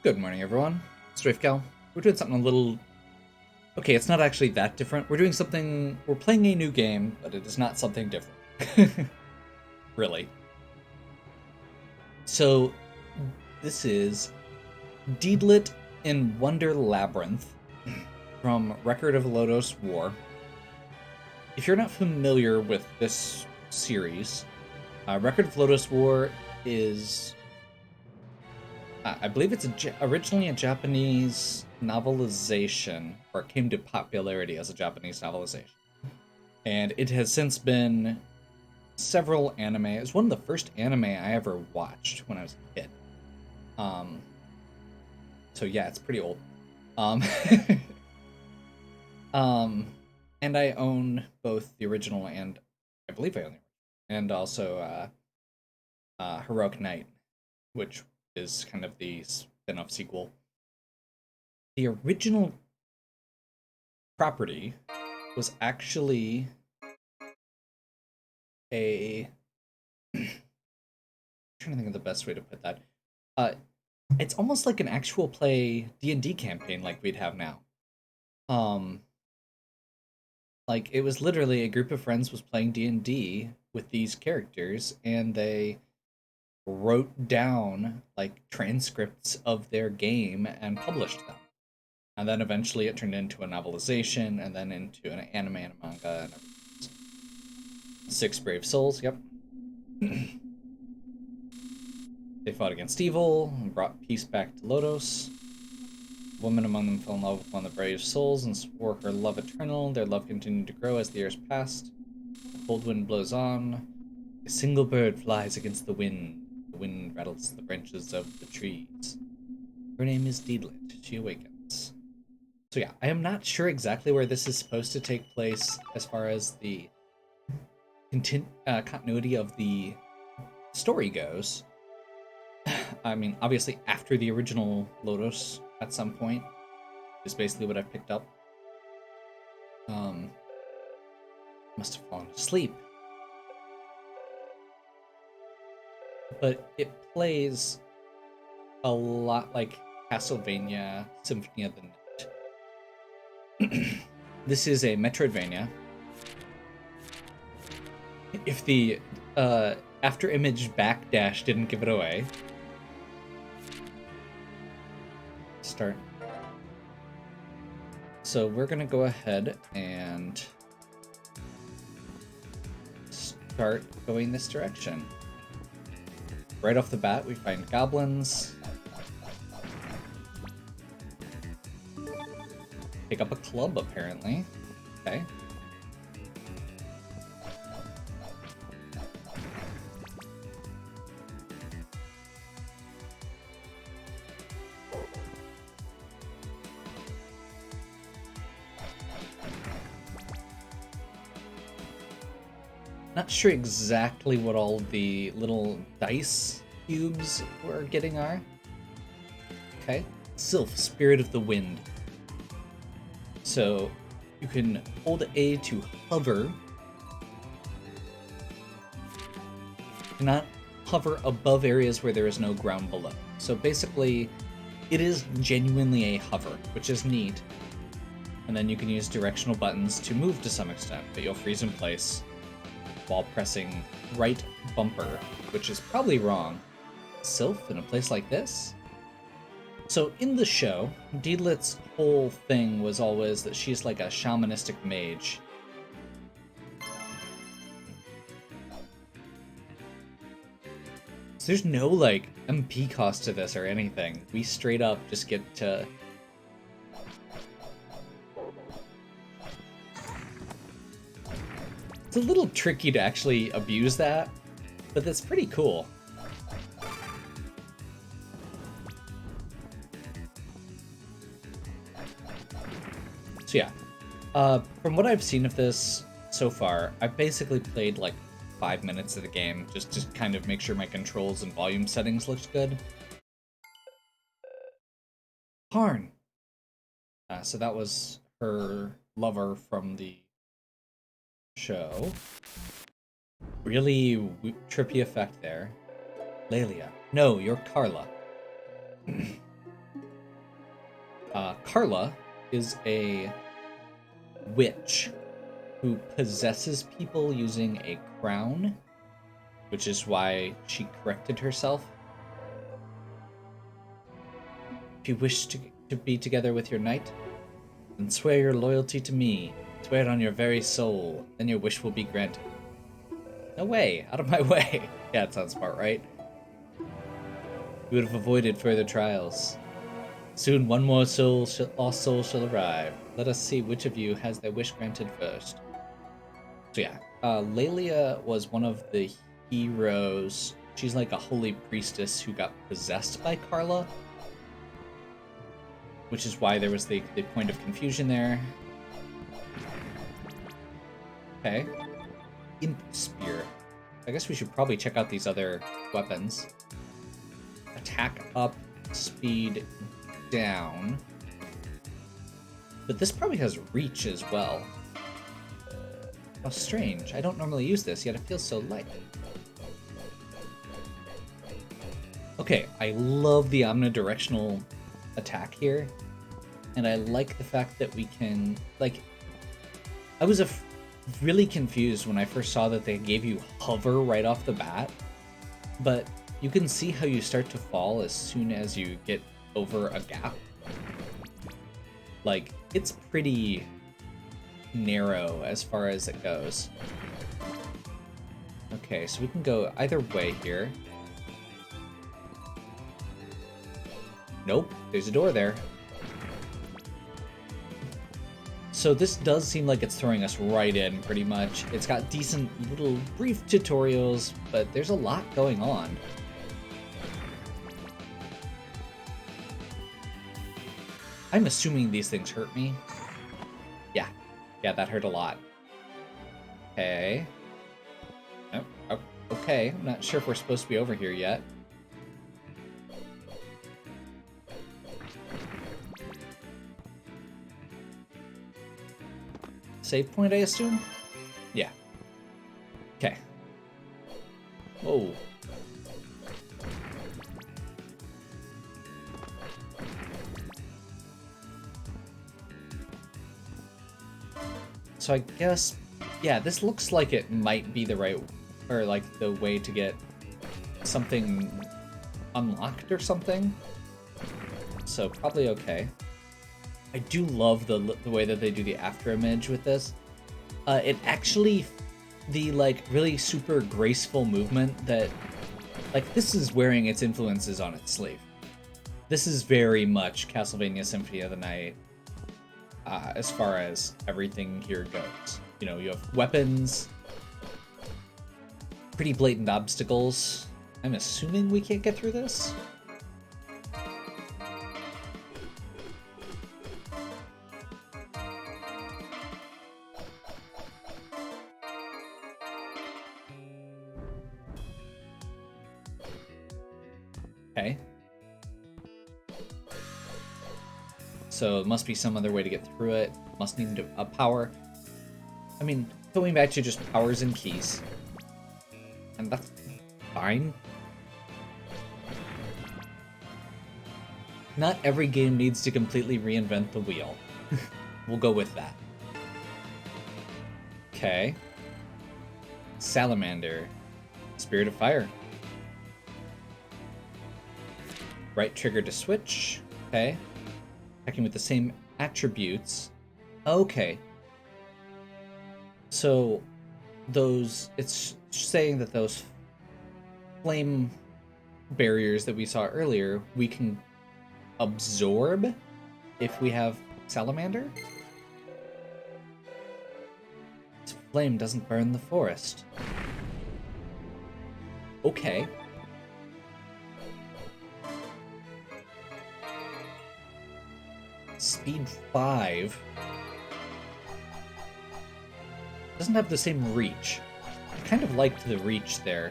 Good morning, everyone. Strafegal. We're doing something a little... Okay, it's not actually that different. We're doing something... We're playing a new game, but it is not something different. Really. So, this is Deedlit in Wonder Labyrinth from Record of Lodoss War. If you're not familiar with this series, Record of Lodoss War is... I believe it's originally a Japanese novelization, or it came to popularity as a Japanese novelization. And it has since been several anime. It was one of the first anime I ever watched when I was a kid. So yeah, it's pretty old. And I own both the original and I believe I own the and also Heroic Knight, which is kind of the spin-off sequel. The original property was actually a... I'm trying to think of the best way to put that. It's almost like an actual play D&D campaign like we'd have now. Like, it was literally a group of friends was playing D&D with these characters, and they wrote down like transcripts of their game and published them, and then eventually it turned into a novelization and then into an anime and a manga and everything. 6 brave souls. Yep. They fought against evil and brought peace back to Lodoss. A woman among them fell in love with one of the brave souls and swore her love eternal. Their love continued to grow as the years passed. The cold wind blows on. A single bird flies against the wind. The wind rattles the branches of the trees. Her name is Deedlit. She awakens. So yeah, I am not sure exactly where this is supposed to take place as far as the continuity of the story goes. I mean, obviously after the original Lodoss at some point is basically what I've picked up. Must have fallen asleep. But it plays a lot like Castlevania Symphony of the Night. This is a Metroidvania. If the after image backdash didn't give it away. Start. So we're gonna go ahead and start going this direction. Right off the bat, we find goblins. Pick up a club, apparently. Okay. Not sure exactly what all the little dice cubes we're getting are. Okay. Sylph, Spirit of the Wind. So you can hold A to hover. You cannot hover above areas where there is no ground below. So basically, it is genuinely a hover, which is neat. And then you can use directional buttons to move to some extent, but you'll freeze in place while pressing right bumper, which is probably wrong. Sylph in a place like this? So in the show, Deedlit's whole thing was always that she's like a shamanistic mage. So there's no like MP cost to this or anything. We straight up just get to... It's a little tricky to actually abuse that, but that's pretty cool. So yeah, from what I've seen of this so far, I've basically played like 5 minutes of the game just to kind of make sure my controls and volume settings looked good. Harn! So that was her lover from the show. Really trippy effect there. Lelia. No, you're Carla. Carla is a witch who possesses people using a crown, which is why she corrected herself. If you wish to be together with your knight, then swear your loyalty to me. Swear it on your very soul, then your wish will be granted. No way, out of my way. Yeah, it sounds smart, right? You would have avoided further trials. Soon one more lost soul shall arrive. Let us see which of you has their wish granted first. So yeah, Lelia was one of the heroes. She's like a holy priestess who got possessed by Carla, which is why there was the point of confusion there. Okay. Imp Spear. I guess we should probably check out these other weapons. Attack up, speed down. But this probably has reach as well. How strange. I don't normally use this, yet it feels so light. Okay, I love the omnidirectional attack here. And I like the fact that we can, like, I was really confused when I first saw that they gave you hover right off the bat, but you can see how you start to fall as soon as you get over a gap. Like, it's pretty narrow as far as it goes. Okay, so we can go either way here. Nope, there's a door there. So this does seem like it's throwing us right in, pretty much. It's got decent little brief tutorials, but there's a lot going on. I'm assuming these things hurt me. Yeah, that hurt a lot. Okay. Oh, okay, I'm not sure if we're supposed to be over here yet. Save point, I assume? Yeah. Okay. Whoa. So I guess, yeah, this looks like it might be the right, or like the way to get something unlocked or something. So probably okay. I do love the way that they do the after image with this. It actually, the like really super graceful movement that, like, this is wearing its influences on its sleeve. This is very much Castlevania Symphony of the Night as far as everything here goes. You know, you have weapons, pretty blatant obstacles. I'm assuming we can't get through this. Okay. So it must be some other way to get through it. Must need a power. I mean, going back to just powers and keys. And that's fine. Not every game needs to completely reinvent the wheel. We'll go with that. Okay. Salamander. Spirit of Fire. Right trigger to switch. Okay. Attacking with the same attributes. Okay. So those, it's saying that those flame barriers that we saw earlier, we can absorb if we have Salamander. This flame doesn't burn the forest. Okay. Speed 5. Doesn't have the same reach. I kind of liked the reach there.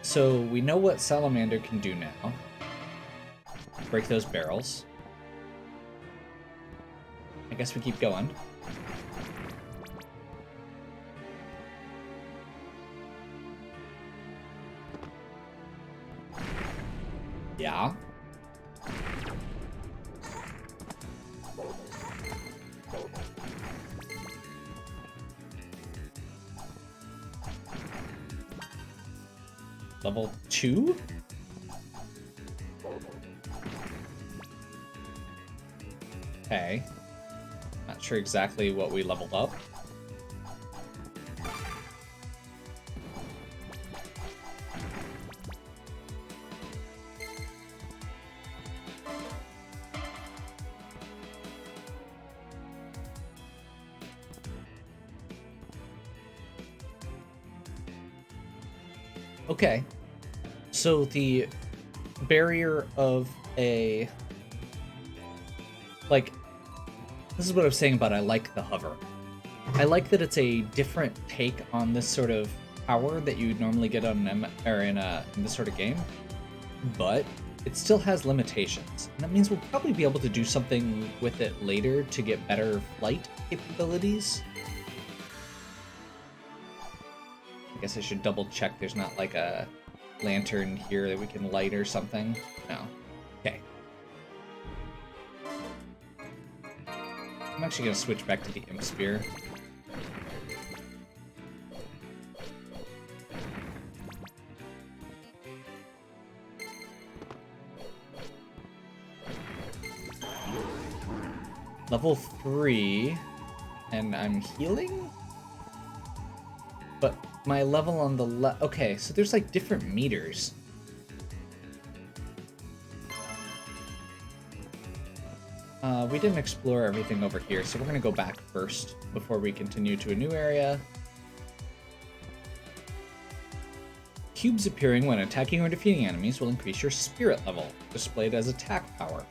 So we know what Salamander can do now. Break those barrels. I guess we keep going. Yeah. Level 2? Okay. Not sure exactly what we leveled up. Okay. So the barrier of a... Like, this is what I was saying about I like the hover. I like that it's a different take on this sort of power that you would normally get on in this sort of game, but it still has limitations. And that means we'll probably be able to do something with it later to get better flight capabilities. I guess I should double check there's not like a lantern here that we can light or something. No. Okay. I'm actually going to switch back to the Imp Spear. Level 3, and I'm healing? But my level on the left... Okay, so there's like different meters. We didn't explore everything over here, so we're going to go back first before we continue to a new area. Cubes appearing when attacking or defeating enemies will increase your spirit level, displayed as attack power.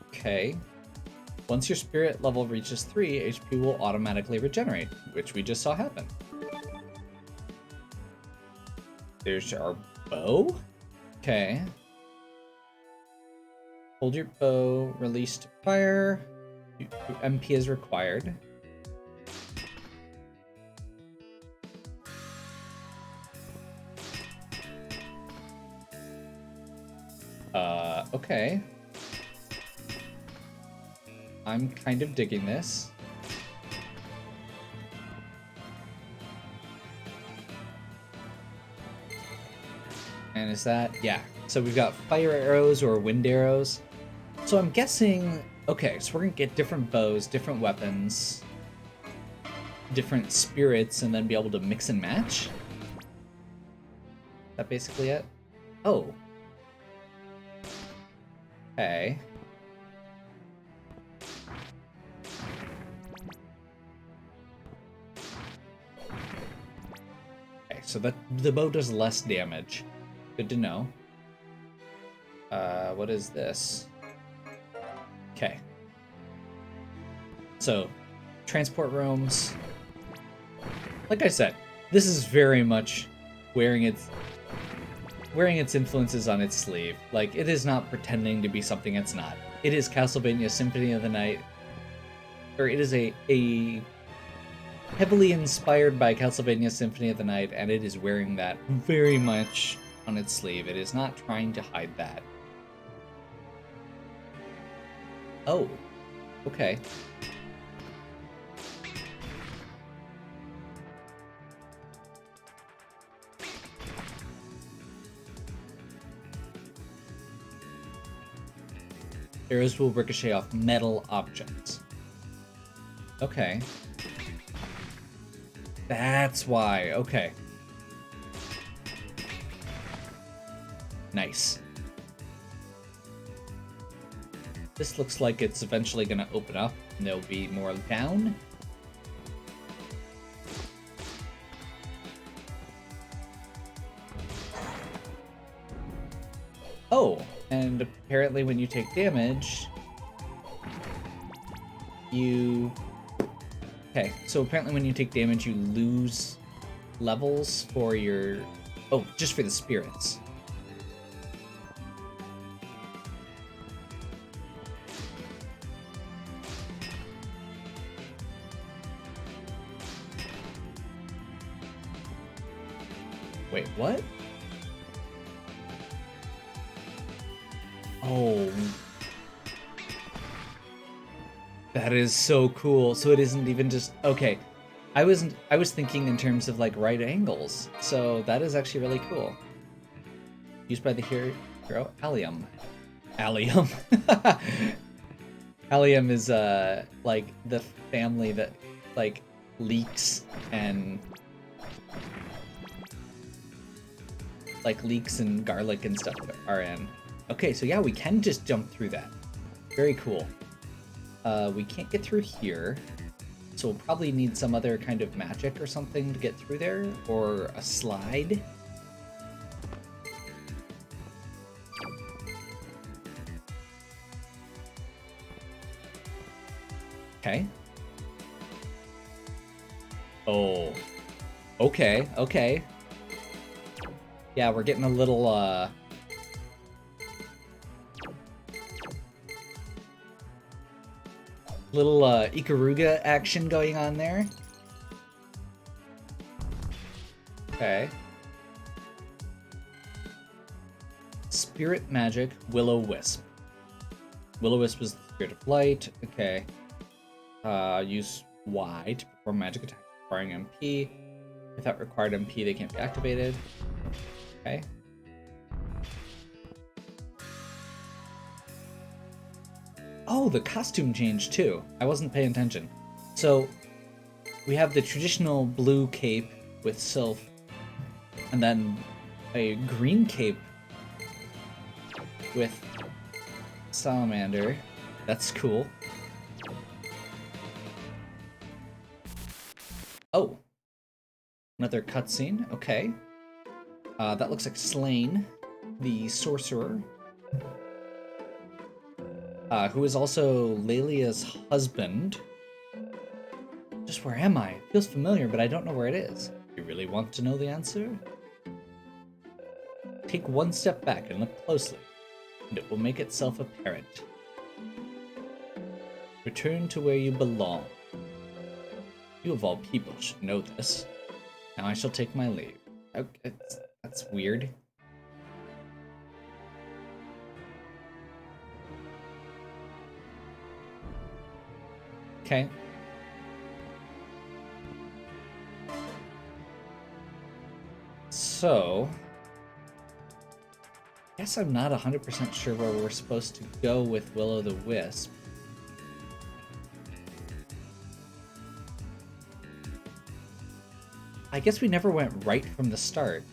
Okay. Once your spirit level reaches 3, HP will automatically regenerate, which we just saw happen. There's our bow. Okay. Hold your bow, release to fire. MP is required. Okay. I'm kind of digging this. And is that... Yeah. So we've got fire arrows or wind arrows. So I'm guessing... Okay, so we're going to get different bows, different weapons, different spirits, and then be able to mix and match? Is that basically it? Oh. Okay. So that the bow does less damage. Good to know. What is this? Okay. So, transport rooms. Like I said, this is very much wearing its influences on its sleeve. Like, it is not pretending to be something it's not. It is Castlevania Symphony of the Night. Or it is a heavily inspired by Castlevania Symphony of the Night, and it is wearing that very much on its sleeve. It is not trying to hide that. Oh, okay. Arrows will ricochet off metal objects. Okay. That's why. Okay. Nice. This looks like it's eventually going to open up and there'll be more down. Oh, and apparently when you take damage, you... Okay, so apparently when you take damage, you lose levels for your... Oh, just for the spirits. Wait, what? Oh, that is so cool. So it isn't even just okay. I was thinking in terms of like right angles. So that is actually really cool. Used by the hero Allium. Allium. Allium is like the family that like leeks and garlic and stuff are in. Okay, so yeah, we can just jump through that. Very cool. We can't get through here, so we'll probably need some other kind of magic or something to get through there, or a slide. Okay. Oh. Okay, okay. Yeah, we're getting a little, Ikaruga action going on there. Okay. Spirit Magic, Will-O-Wisp. Will-O-Wisp is the spirit of light. Okay. Use Y to perform magic attack requiring MP. Without required MP, they can't be activated. Okay. Oh, the costume changed too. I wasn't paying attention. So, we have the traditional blue cape with Sylph, and then a green cape with Salamander. That's cool. Oh. Another cutscene. Okay. That looks like Slain, the sorcerer. Who is also Lelia's husband. Just where am I? It feels familiar, but I don't know where it is. You really want to know the answer? Take one step back and look closely, and it will make itself apparent. Return to where you belong. You of all people should know this. Now I shall take my leave. Okay, that's weird. Okay. So, I guess I'm not 100% sure where we're supposed to go with Will-O-the-Wisp. I guess we never went right from the start.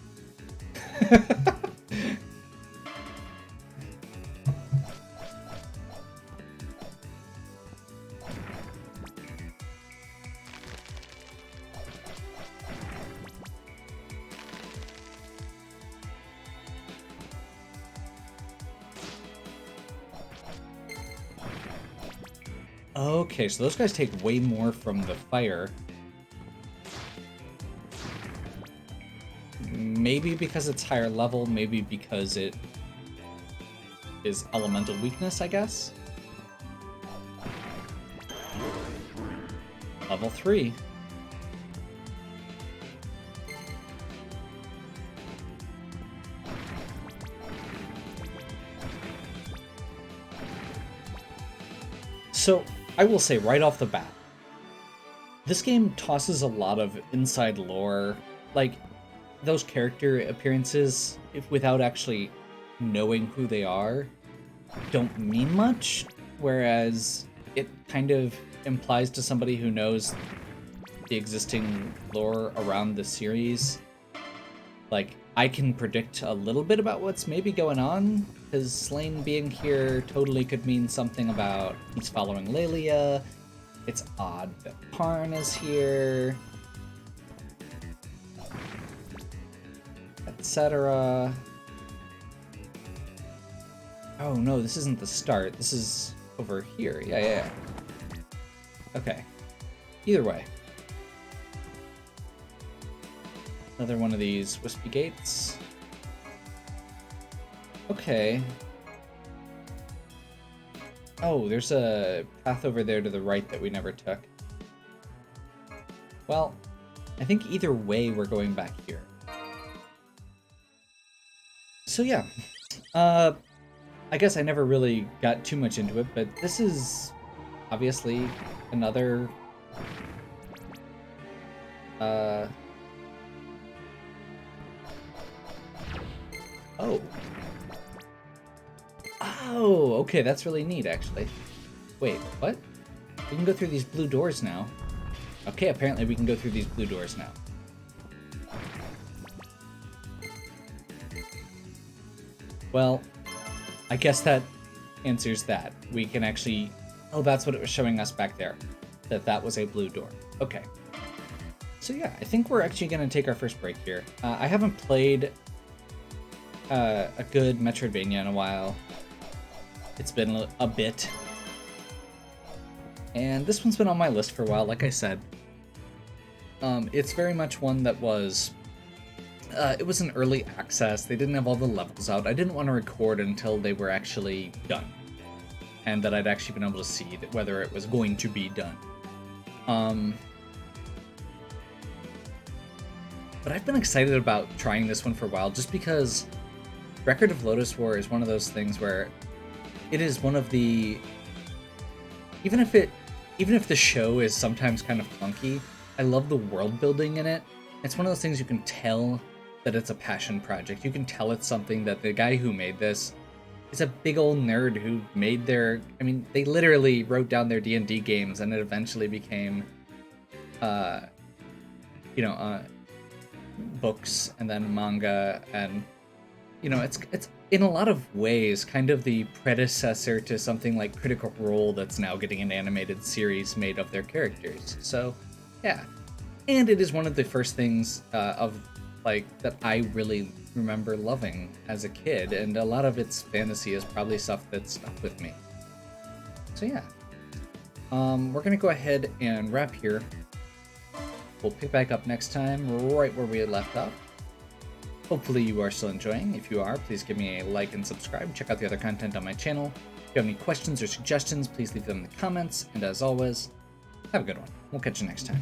Okay, so those guys take way more from the fire. Maybe because it's higher level, maybe because it is elemental weakness, I guess? Level 3. So, I will say right off the bat, this game tosses a lot of inside lore, like those character appearances, if without actually knowing who they are, don't mean much, whereas it kind of implies to somebody who knows the existing lore around the series, like, I can predict a little bit about what's maybe going on, because Slain being here totally could mean something about he's following Lelia. It's odd that Parn is here, etc. Oh no, this isn't the start. This is over here. Yeah. Okay. Either way. Another one of these wispy gates. Okay. Oh, there's a path over there to the right that we never took. Well, I think either way we're going back here. So yeah. I guess I never really got too much into it, but this is obviously another oh. Oh, okay, that's really neat, actually. Wait, what? We can go through these blue doors now. Okay, apparently we can go through these blue doors now. Well, I guess that answers that. We can actually... Oh, that's what it was showing us back there. That was a blue door. Okay. So yeah, I think we're actually going to take our first break here. I haven't played a good Metroidvania in a while. It's been a bit. And this one's been on my list for a while, like I said. It's very much one that was... it was an early access. They didn't have all the levels out. I didn't want to record until they were actually done. And that I'd actually been able to see that whether it was going to be done. But I've been excited about trying this one for a while, just because Record of Lodoss War is one of those things where it is one of the... Even if the show is sometimes kind of clunky, I love the world building in it. It's one of those things you can tell that it's a passion project. You can tell it's something that the guy who made this is a big old nerd who made their... I mean, they literally wrote down their D&D games, and it eventually became, books and then manga, and it's in a lot of ways kind of the predecessor to something like Critical Role that's now getting an animated series made of their characters. So yeah, and it is one of the first things that I really remember loving as a kid, and a lot of its fantasy is probably stuff that stuck with me. So yeah, we're gonna go ahead and wrap here. We'll pick back up next time right where we had left off. Hopefully you are still enjoying. If you are, please give me a like and subscribe. Check out the other content on my channel. If you have any questions or suggestions, please leave them in the comments. And as always, have a good one. We'll catch you next time.